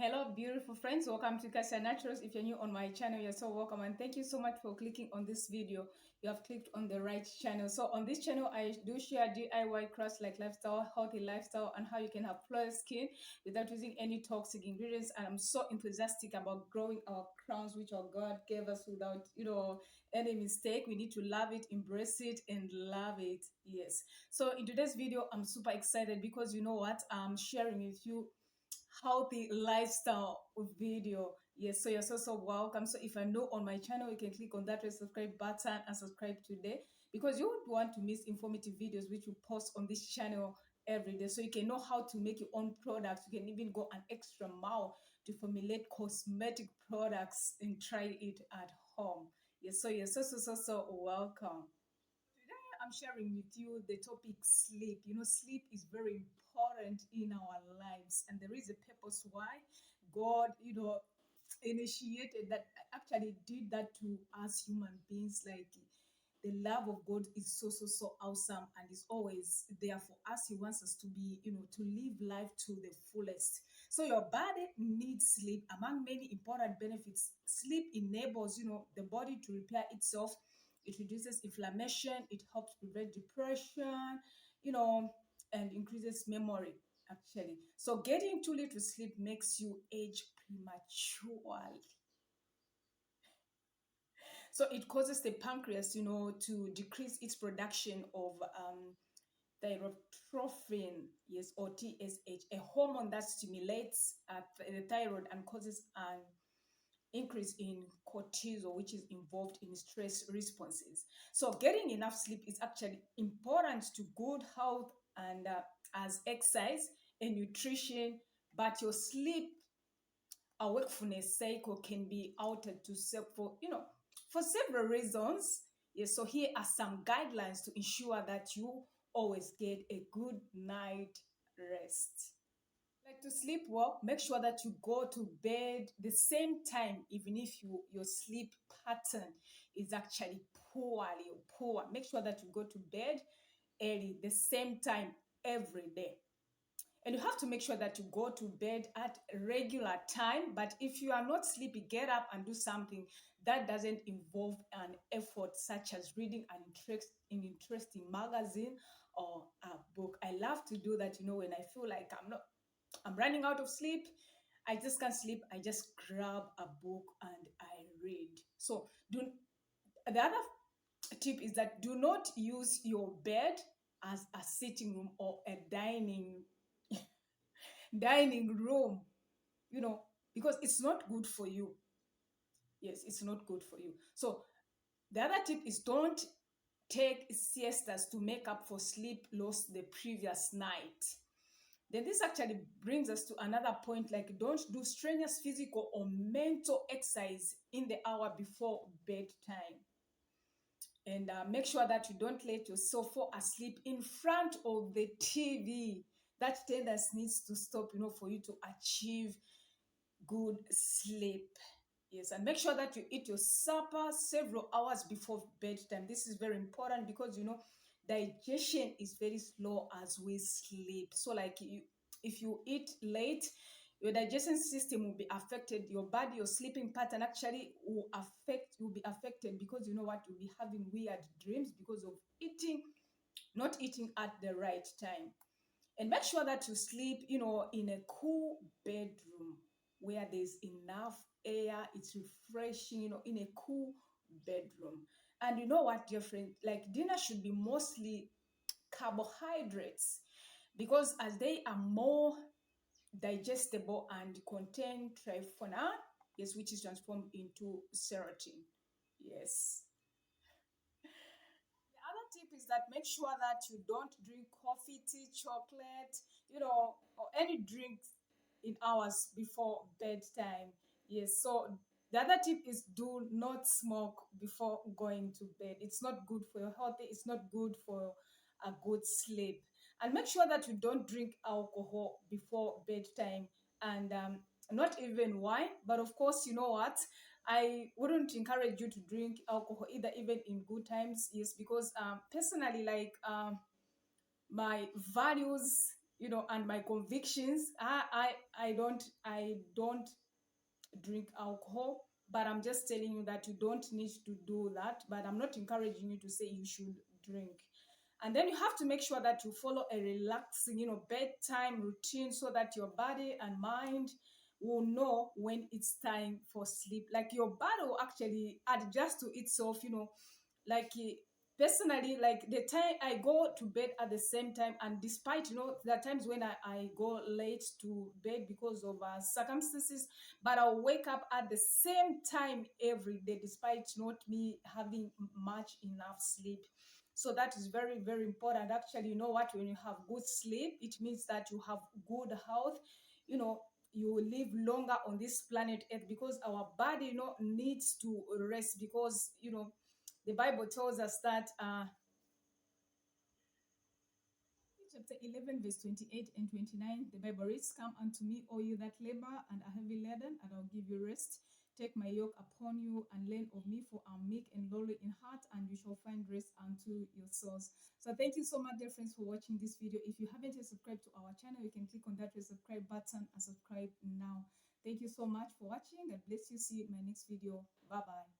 Hello, beautiful friends. Welcome to Cassia Naturals. If you're new on my channel, you're so welcome. And thank you so much for clicking on this video. You have clicked on the right channel. So on this channel, I do share DIY crafts like lifestyle, healthy lifestyle, and how you can have flawless skin without using any toxic ingredients. And I'm so enthusiastic about growing our crowns, which our God gave us without, any mistake. We need to love it, embrace it, and love it. Yes. So in today's video, I'm super excited because you know what? I'm sharing with you healthy lifestyle video. Yes, so you're so welcome. So if you're new on my channel, you can click on that red subscribe button and subscribe today because you would want to miss informative videos which you post on this channel every day, so you can know how to make your own products. You can even go an extra mile to formulate cosmetic products and try it at home. Yes, so you're so welcome. I'm sharing with you the topic sleep. You know, sleep is very important in our lives, and there is a purpose why God, initiated that, actually did that to us human beings. Like the love of God is so awesome and is always there for us. He wants us to be, to live life to the fullest. So your body needs sleep. Among many important benefits, sleep enables, the body to repair itself. It reduces inflammation, it helps prevent depression, you know, and increases memory actually. So getting too little sleep makes you age prematurely. So it causes the pancreas, to decrease its production of thyroxine, yes, or TSH, a hormone that stimulates the thyroid and causes an increase in cortisol, which is involved in stress responses. So getting enough sleep is actually important to good health and as exercise and nutrition, but your sleep wakefulness cycle can be altered to for several reasons. Yes, so here are some guidelines to ensure that you always get a good night rest. Like to sleep well, make sure that you go to bed the same time, even if your sleep pattern is actually poor. Make sure that you go to bed early, the same time every day. And you have to make sure that you go to bed at a regular time. But if you are not sleepy, get up and do something that doesn't involve an effort, such as reading an interesting magazine or a book. I love to do that, when I feel like I'm running out of sleep. I just can't sleep. I just grab a book and I read. So the other tip is that do not use your bed as a sitting room or a dining room, because it's not good for you. Yes, it's not good for you. So the other tip is don't take siestas to make up for sleep lost the previous night. Then this actually brings us to another point, like don't do strenuous physical or mental exercise in the hour before bedtime. And make sure that you don't let yourself fall asleep in front of the TV. That tendency needs to stop, for you to achieve good sleep. Yes, and make sure that you eat your supper several hours before bedtime. This is very important because digestion is very slow as we sleep. So, if you eat late, your digestion system will be affected. Your body, your sleeping pattern actually will be affected because you know what, you'll be having weird dreams because of not eating at the right time. And make sure that you sleep, in a cool bedroom where there's enough air. It's refreshing, in a cool bedroom. And you know what, dear friend, like dinner should be mostly carbohydrates because as they are more digestible and contain tryptophan, yes, which is transformed into serotonin. Yes. The other tip is that make sure that you don't drink coffee, tea, chocolate, or any drinks in hours before bedtime. Yes, so the other tip is do not smoke before going to bed. It's not good for your health, it's not good for a good sleep. And make sure that you don't drink alcohol before bedtime, and not even wine. But of course, you know what? I wouldn't encourage you to drink alcohol either, even in good times. Yes, because personally, like my values and my convictions. I don't drink alcohol, but I'm just telling you that you don't need to do that. But I'm not encouraging you to say you should drink. And then you have to make sure that you follow a relaxing, bedtime routine, so that your body and mind will know when it's time for sleep. Like your body will actually adjust to itself, like personally, like the time I go to bed at the same time, and despite, there are times when I go late to bed because of circumstances, but I'll wake up at the same time every day, despite not me having much enough sleep. So that is very, very important. Actually, you know what? When you have good sleep, it means that you have good health. You know, you will live longer on this planet Earth, because our body, needs to rest. Because, the Bible tells us that chapter 11, verse 28 and 29, the Bible reads, "Come unto me, all you that labor and are heavy laden, and I'll give you rest. Take my yoke upon you and learn of me, for I'm meek and lowly in heart, and you shall find rest unto your souls." So thank you so much, dear friends, for watching this video. If you haven't yet subscribed to our channel, you can click on that subscribe button and subscribe now. Thank you so much for watching. God bless you. See you in my next video. Bye-bye.